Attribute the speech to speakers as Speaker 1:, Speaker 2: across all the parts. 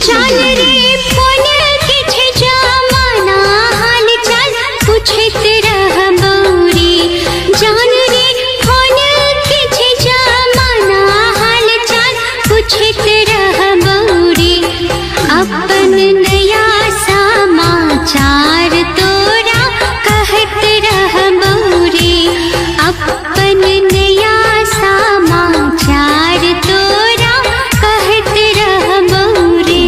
Speaker 1: जान रे फोन किछ जमाना हाल चाल पूछत रह बौरी। जान रे फोन किछ जमाना हाल चाल पूछत रह बौरी। अपन नया समाचार तोरा कहत रह बौरी। अपन नया समाचार तोरा कहत रह बौरी।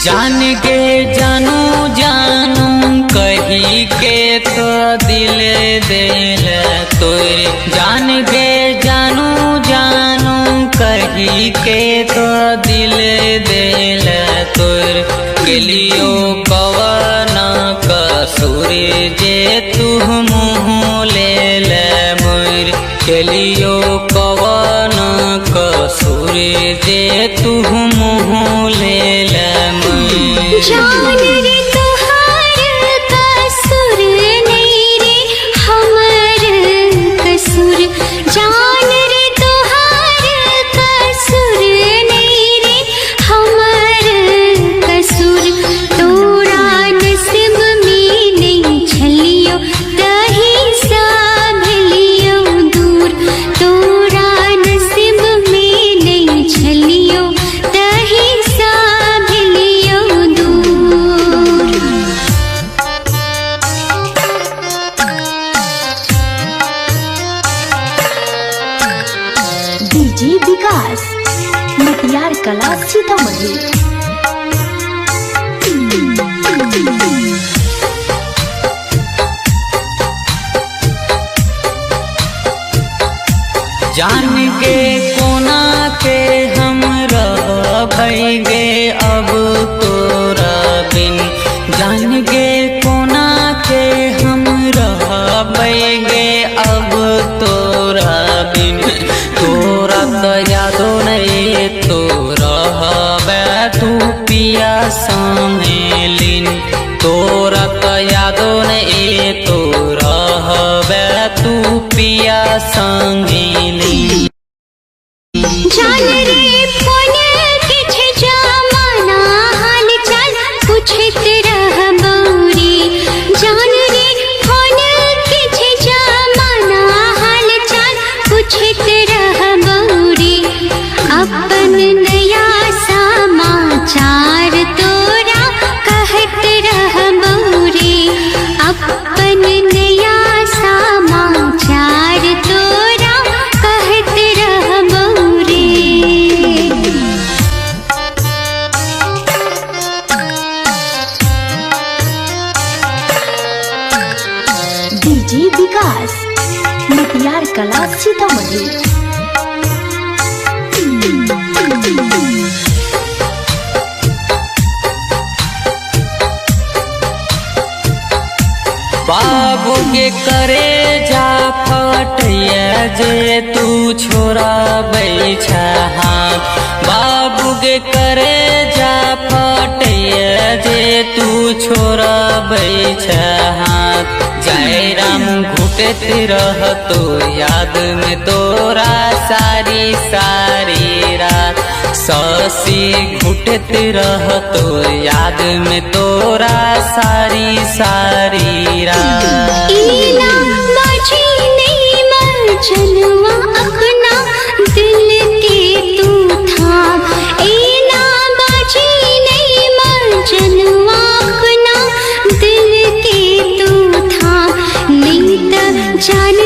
Speaker 2: जान गे जानू जानू कही के तो दिल दिल तोरे। जान गे जानू जानू कही के तो दिल दिल तोर। गेलियो कवन कसूर जे तू मुँह ले मोर। गेलियो कवन कसूर जे तू मुँह ले मोर।
Speaker 1: जान रे तोहार कसूर नहीं रे हमर कसूर। जान रे तोहार कसूर नहीं रे हमर कसूर। तोरा नसीब में नहीं छलियो तही संभलियो दूर। तोरा नसीब में नहीं छलियो तही संभलियो दूर।
Speaker 3: डीजे विकास मटियार कला सीतामढ़ी।
Speaker 2: जान के कोना के हम रहबैगे अब तोरा बिन। जान के कोना के हम रहबैगे अब तोरा बिन। तोरा तो यादो नहीं तो रहबे तू पिया संगेलिन। तोरा तो यादो नहीं तो रहबे तू पिया संगेलिन।
Speaker 1: जान रे फोन किछ जमाना हाल चाल पूछत रह बौरी। जान रे फोन किछ जमाना हाल चाल पूछत रह बौरी। अपन नया समाचार तोरा कहत रह बौरी। अपन नया समाचार तोरा कहत रह बौरी।
Speaker 3: डीजे विकास मटियार कला सीतामढ़ी।
Speaker 2: बाबू के करे जा फटिया जे तू छोरा बैठा हाथ। बाबू के करे जा फटिया जे तू छोरा बैठा हाथ। जय राम घुटत रह तो याद में तोरा सारी सारी रात। ससी घुटत रह तो याद में तोरा सारी सारी रात।
Speaker 1: इना बाजी नहीं मर्जनवा अपना दिल के तू थाम। इना बाजी नहीं मर्जनवा अपना दिल के तू थाम। नहीं त जान